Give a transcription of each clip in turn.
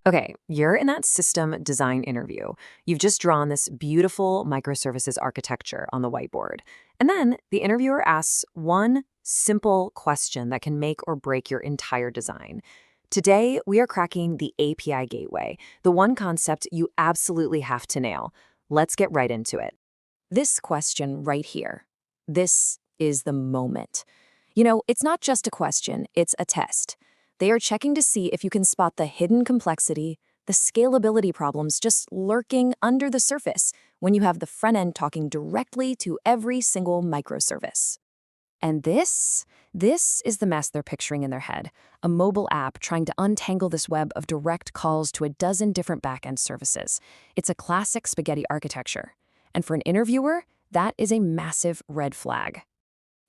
Okay, you're in that system design interview. You've just drawn this beautiful microservices architecture on the whiteboard. And then the interviewer asks one simple question that can make or break your entire design. Today, we are cracking the API gateway, the one concept you absolutely have to nail. Let's get right into it. This question right here, this is the moment. It's not just a question, it's a test. They are checking to see if you can spot the hidden complexity, the scalability problems just lurking under the surface when you have the front end talking directly to every single microservice. And this is the mess they're picturing in their head, a mobile app trying to untangle this web of direct calls to a dozen different backend services. It's a classic spaghetti architecture. And for an interviewer, that is a massive red flag.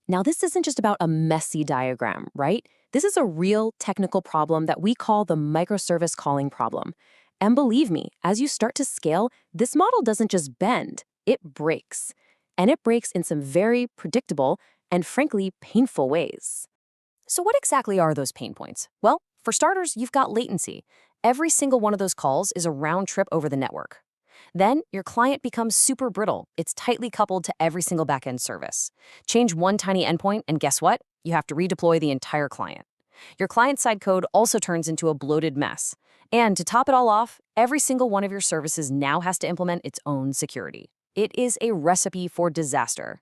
Now, this isn't just about a messy diagram, right? This is a real technical problem that we call the microservice calling problem. And believe me, as you start to scale, this model doesn't just bend, it breaks. And it breaks in some very predictable and frankly painful ways. So what exactly are those pain points? Well, for starters, you've got latency. Every single one of those calls is a round trip over the network. Then your client becomes super brittle. It's tightly coupled to every single backend service. Change one tiny endpoint, and guess what? You have to redeploy the entire client. Your client-side code also turns into a bloated mess. And to top it all off, every single one of your services now has to implement its own security. It is a recipe for disaster.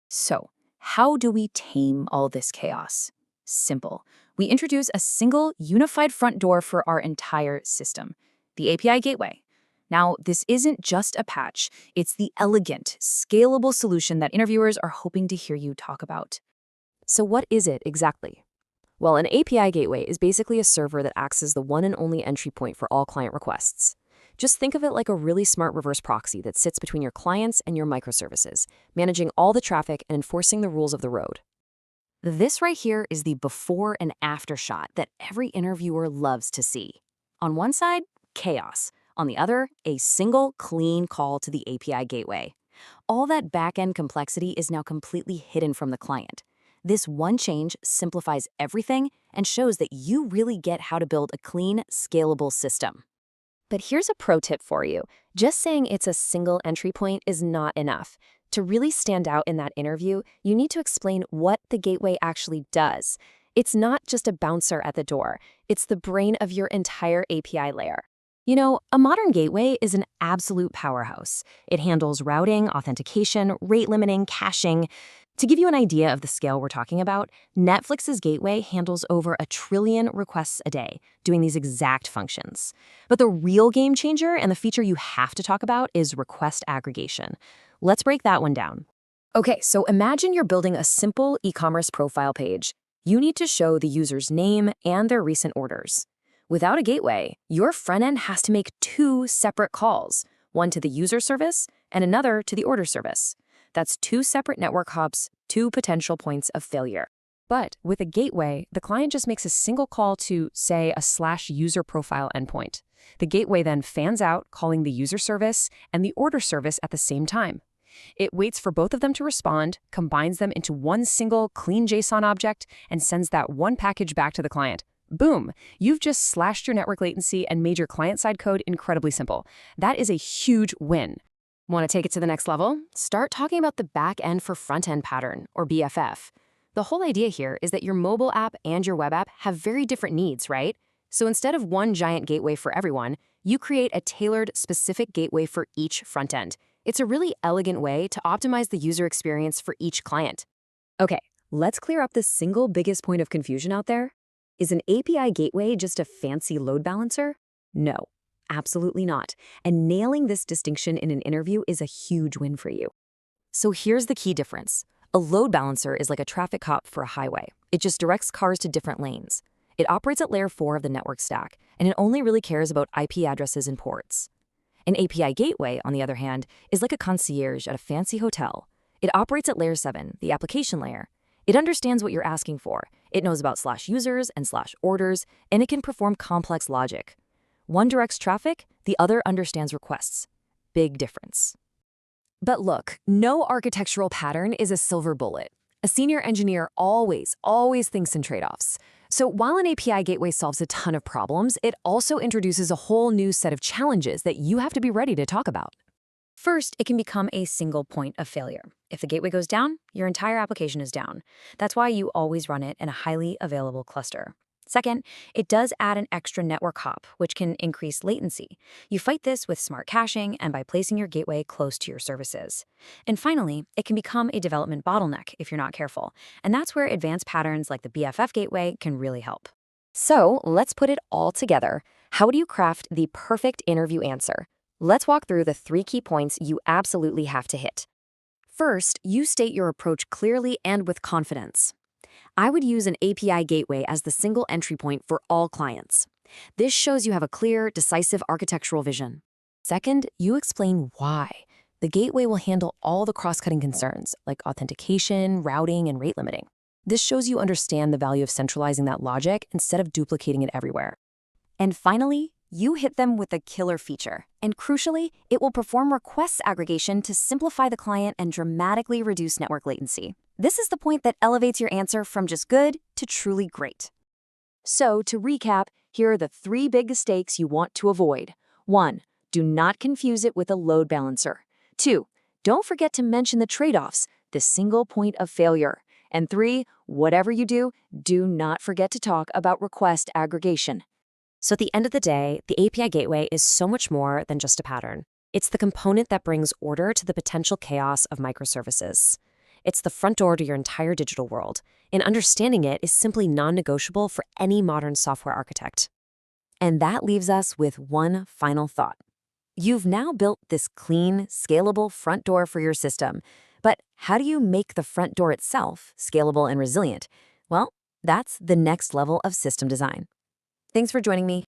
So, how do we tame all this chaos? Simple. We introduce a single unified front door for our entire system, the API gateway. Now, this isn't just a patch, it's the elegant, scalable solution that interviewers are hoping to hear you talk about. So what is it exactly? Well, an API gateway is basically a server that acts as the one and only entry point for all client requests. Just think of it like a really smart reverse proxy that sits between your clients and your microservices, managing all the traffic and enforcing the rules of the road. This right here is the before and after shot that every interviewer loves to see. On one side, chaos. On the other, a single, clean call to the API gateway. All that back-end complexity is now completely hidden from the client. This one change simplifies everything and shows that you really get how to build a clean, scalable system. But here's a pro tip for you. Just saying it's a single entry point is not enough. To really stand out in that interview, you need to explain what the gateway actually does. It's not just a bouncer at the door. It's the brain of your entire API layer. A modern gateway is an absolute powerhouse. It handles routing, authentication, rate limiting, caching. To give you an idea of the scale we're talking about, Netflix's gateway handles over 1 trillion requests a day, doing these exact functions. But the real game changer and the feature you have to talk about is request aggregation. Let's break that one down. Okay, so imagine you're building a simple e-commerce profile page. You need to show the user's name and their recent orders. Without a gateway, your front end has to make 2 separate calls, one to the user service and another to the order service. That's 2 separate network hops, 2 potential points of failure. But with a gateway, the client just makes a single call to, say, a /user profile endpoint. The gateway then fans out, calling the user service and the order service at the same time. It waits for both of them to respond, combines them into one single clean JSON object, and sends that one package back to the client. Boom! You've just slashed your network latency and made your client-side code incredibly simple. That is a huge win. Want to take it to the next level? Start talking about the back-end for front-end pattern, or BFF. The whole idea here is that your mobile app and your web app have very different needs, right? So instead of one giant gateway for everyone, you create a tailored, specific gateway for each front end. It's a really elegant way to optimize the user experience for each client. Okay, let's clear up the single biggest point of confusion out there. Is an API gateway just a fancy load balancer? No, absolutely not. And nailing this distinction in an interview is a huge win for you. So here's the key difference. A load balancer is like a traffic cop for a highway. It just directs cars to different lanes. It operates at layer 4 of the network stack, and it only really cares about IP addresses and ports. An API gateway, on the other hand, is like a concierge at a fancy hotel. It operates at layer 7, the application layer. It understands what you're asking for. It knows about /users and /orders, and it can perform complex logic. One directs traffic, the other understands requests. Big difference. But look, no architectural pattern is a silver bullet. A senior engineer always thinks in trade-offs. So while an API gateway solves a ton of problems, it also introduces a whole new set of challenges that you have to be ready to talk about. First, it can become a single point of failure. If the gateway goes down, your entire application is down. That's why you always run it in a highly available cluster. Second, it does add an extra network hop, which can increase latency. You fight this with smart caching and by placing your gateway close to your services. And finally, it can become a development bottleneck if you're not careful. And that's where advanced patterns like the BFF gateway can really help. So let's put it all together. How do you craft the perfect interview answer? Let's walk through the 3 key points you absolutely have to hit. First, you state your approach clearly and with confidence. I would use an API gateway as the single entry point for all clients. This shows you have a clear, decisive architectural vision. Second, you explain why. The gateway will handle all the cross-cutting concerns, like authentication, routing, and rate limiting. This shows you understand the value of centralizing that logic instead of duplicating it everywhere. And finally, you hit them with a killer feature. And crucially, it will perform requests aggregation to simplify the client and dramatically reduce network latency. This is the point that elevates your answer from just good to truly great. So, to recap, here are the 3 big mistakes you want to avoid. 1. Do not confuse it with a load balancer. 2. Don't forget to mention the trade-offs, the single point of failure. And 3. Whatever you do, do not forget to talk about request aggregation. So at the end of the day, the API gateway is so much more than just a pattern. It's the component that brings order to the potential chaos of microservices. It's the front door to your entire digital world, and understanding it is simply non-negotiable for any modern software architect. And that leaves us with one final thought. You've now built this clean, scalable front door for your system, but how do you make the front door itself scalable and resilient? Well, that's the next level of system design. Thanks for joining me.